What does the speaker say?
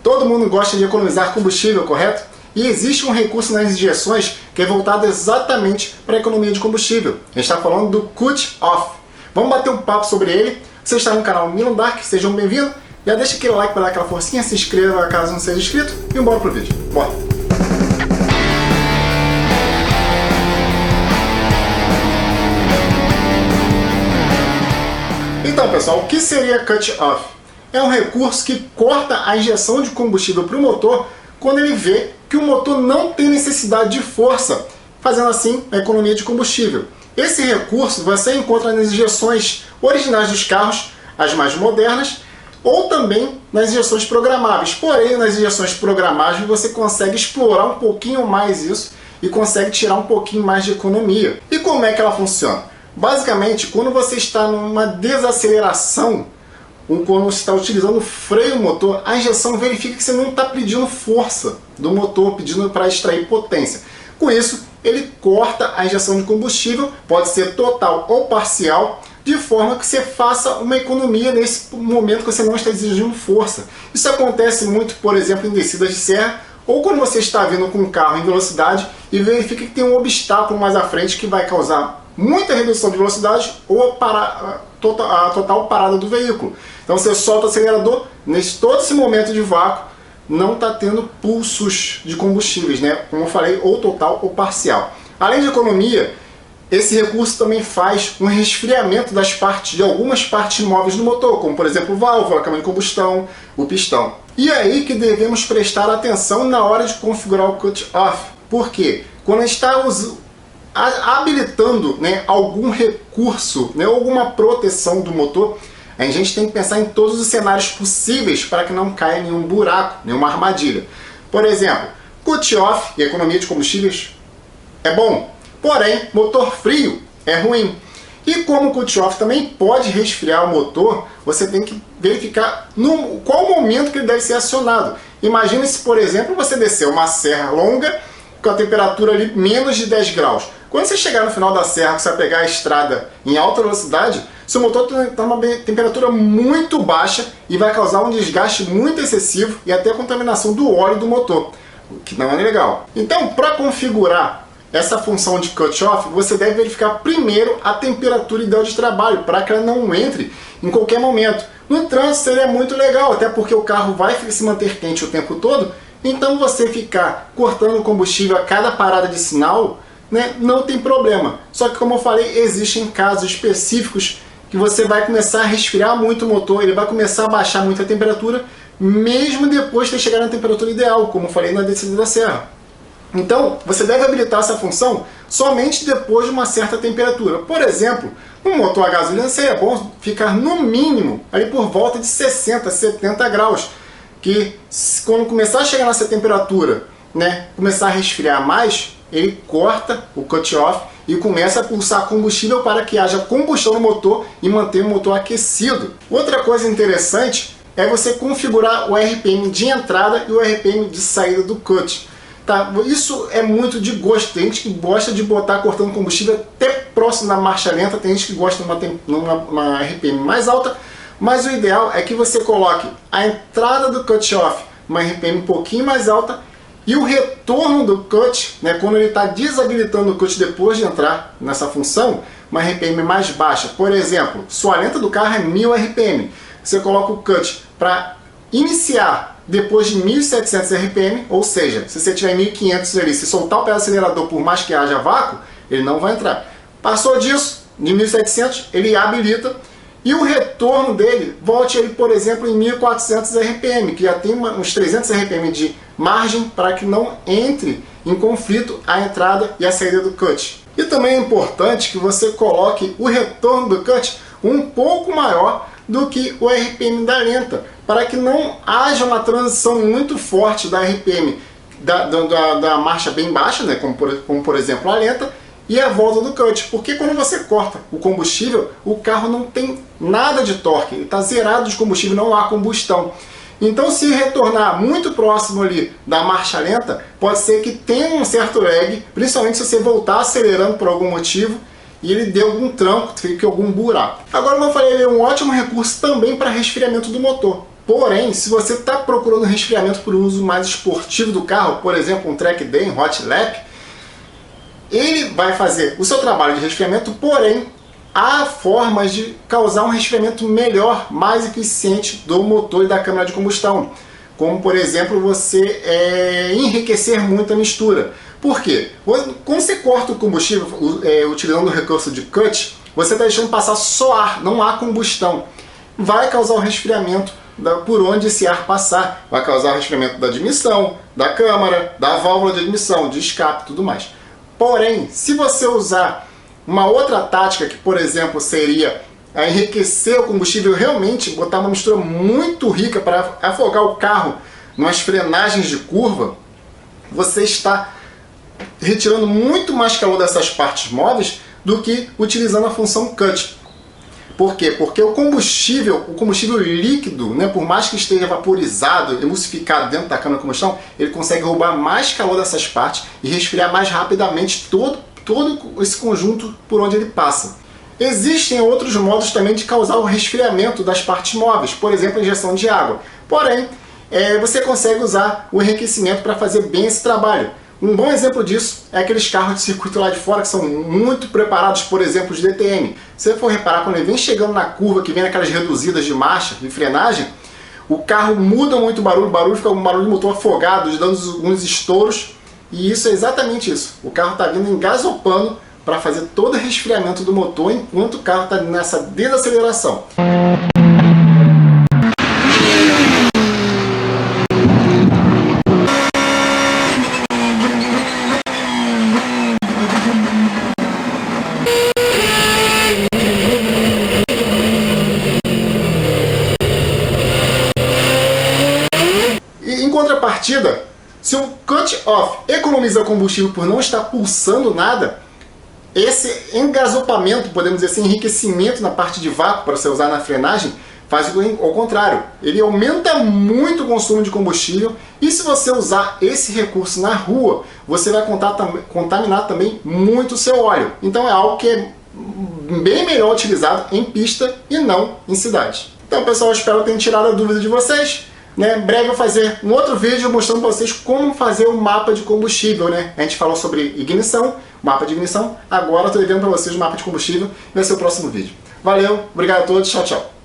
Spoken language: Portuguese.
Todo mundo gosta de economizar combustível, correto? E existe um recurso nas injeções que é voltado exatamente para a economia de combustível. A gente está falando do Cut-Off. Vamos bater um papo sobre ele. Você está no canal Milan Dark, sejam bem-vindos. Já deixa aquele like para dar aquela forcinha, se inscreva caso não seja inscrito e bora pro vídeo. Bora! Então, pessoal, o que seria Cut-Off? É um recurso que corta a injeção de combustível para o motor quando ele vê que o motor não tem necessidade de força, fazendo assim a economia de combustível. Esse recurso você encontra nas injeções originais dos carros, as mais modernas, ou também nas injeções programáveis. Porém, nas injeções programáveis você consegue explorar um pouquinho mais isso e consegue tirar um pouquinho mais de economia. E como é que ela funciona? Basicamente, quando você está numa desaceleração, ou quando você está utilizando o freio motor, a injeção verifica que você não está pedindo força do motor, pedindo para extrair potência. Com isso, ele corta a injeção de combustível, pode ser total ou parcial, de forma que você faça uma economia nesse momento que você não está exigindo força. Isso acontece muito, por exemplo, em descidas de serra, ou quando você está vindo com um carro em velocidade e verifica que tem um obstáculo mais à frente que vai causar muita redução de velocidade ou a total parada do veículo. Então você solta o acelerador, todo esse momento de vácuo não está tendo pulsos de combustíveis, né? Como eu falei, ou total ou parcial. Além de economia, esse recurso também faz um resfriamento de algumas partes móveis do motor, como por exemplo o válvula, a câmara de combustão, o pistão. E é aí que devemos prestar atenção na hora de configurar o Cut-Off. Por quê? Quando a gente está habilitando, né, algum recurso, né, alguma proteção do motor, a gente tem que pensar em todos os cenários possíveis para que não caia em nenhum buraco, nenhuma armadilha. Por exemplo, Cut-Off e economia de combustíveis é bom, porém motor frio é ruim. E como o Cut-Off também pode resfriar o motor, você tem que verificar qual momento que ele deve ser acionado. Imagina se, por exemplo, você descer uma serra longa com a temperatura ali menos de 10 graus. Quando você chegar no final da serra, você vai pegar a estrada em alta velocidade, seu motor está numa temperatura muito baixa e vai causar um desgaste muito excessivo e até a contaminação do óleo do motor, o que não é legal. Então, para configurar essa função de Cut-Off, você deve verificar primeiro a temperatura ideal de trabalho, para que ela não entre em qualquer momento. No trânsito seria muito legal, até porque o carro vai se manter quente o tempo todo, então você ficar cortando o combustível a cada parada de sinal, né, não tem problema. Só que, como eu falei, existem casos específicos que você vai começar a resfriar muito o motor, ele vai começar a baixar muito a temperatura, mesmo depois de ter chegado na temperatura ideal, como eu falei na descida da serra. Então, você deve habilitar essa função somente depois de uma certa temperatura. Por exemplo, no motor a gasolina seria bom ficar no mínimo ali por volta de 60, 70 graus, que quando começar a chegar nessa temperatura, né, começar a resfriar mais, ele corta o Cut-Off e começa a pulsar combustível para que haja combustão no motor e manter o motor aquecido. Outra coisa interessante é você configurar o RPM de entrada e o RPM de saída do Cut. Tá? Isso é muito de gosto. Tem gente que gosta de botar cortando combustível até próximo da marcha lenta, tem gente que gosta numa RPM mais alta, mas o ideal é que você coloque a entrada do Cut-Off uma RPM um pouquinho mais alta e o retorno do Cut, né, quando ele está desabilitando o Cut depois de entrar nessa função, uma RPM mais baixa. Por exemplo, sua lenta do carro é 1000 RPM. Você coloca o Cut para iniciar depois de 1700 RPM, ou seja, se você tiver 1500 ali, se soltar o pé do acelerador por mais que haja vácuo, ele não vai entrar. Passou disso, de 1700, ele habilita. E o retorno dele, volte ele, por exemplo, em 1400 RPM, que já tem uns 300 RPM de margem para que não entre em conflito a entrada e a saída do Cut. E também é importante que você coloque o retorno do Cut um pouco maior do que o RPM da lenta, para que não haja uma transição muito forte da RPM da marcha bem baixa, né, como por exemplo a lenta, e a volta do Cut, porque quando você corta o combustível, o carro não tem nada de torque, ele está zerado de combustível, não há combustão. Então, se retornar muito próximo ali da marcha lenta, pode ser que tenha um certo lag, principalmente se você voltar acelerando por algum motivo e ele dê algum tranco, fique algum buraco. Agora, como eu falei, ele é um ótimo recurso também para resfriamento do motor. Porém, se você está procurando resfriamento para o uso mais esportivo do carro, por exemplo, um track day, um hot lap, ele vai fazer o seu trabalho de resfriamento, porém, há formas de causar um resfriamento melhor, mais eficiente do motor e da câmara de combustão. Como, por exemplo, você enriquecer muito a mistura. Por quê? Quando você corta o combustível utilizando o recurso de cut, você está deixando passar só ar, não há combustão. Vai causar o resfriamento por onde esse ar passar. Vai causar o resfriamento da admissão, da câmara, da válvula de admissão, de escape e tudo mais. Porém, se você usar uma outra tática, que por exemplo seria enriquecer o combustível, realmente botar uma mistura muito rica para afogar o carro nas frenagens de curva, você está retirando muito mais calor dessas partes móveis do que utilizando a função cut. Por quê? Porque o combustível líquido, né, por mais que esteja vaporizado, emulsificado dentro da câmara de combustão, ele consegue roubar mais calor dessas partes e resfriar mais rapidamente todo esse conjunto por onde ele passa. Existem outros modos também de causar o resfriamento das partes móveis, por exemplo, a injeção de água. Porém, você consegue usar o enriquecimento para fazer bem esse trabalho. Um bom exemplo disso é aqueles carros de circuito lá de fora que são muito preparados, por exemplo, os DTM. Se você for reparar, quando ele vem chegando na curva, que vem naquelas reduzidas de marcha, de frenagem, o carro muda muito o barulho fica um barulho de motor afogado, dando uns estouros, e isso é exatamente isso. O carro está vindo engasopando para fazer todo o resfriamento do motor enquanto o carro está nessa desaceleração. Em contrapartida, se o cut-off economiza combustível por não estar pulsando nada, esse engasopamento, podemos dizer assim, enriquecimento na parte de vácuo para você usar na frenagem, faz ao contrário. Ele aumenta muito o consumo de combustível e se você usar esse recurso na rua, você vai contaminar também muito o seu óleo. Então é algo que é bem melhor utilizado em pista e não em cidade. Então, pessoal, eu espero que tenha tirado a dúvida de vocês. Em breve eu vou fazer um outro vídeo mostrando para vocês como fazer o mapa de combustível. A gente falou sobre ignição, mapa de ignição. Agora eu estou devendo para vocês o mapa de combustível. Vai ser o próximo vídeo. Valeu, obrigado a todos, tchau, tchau.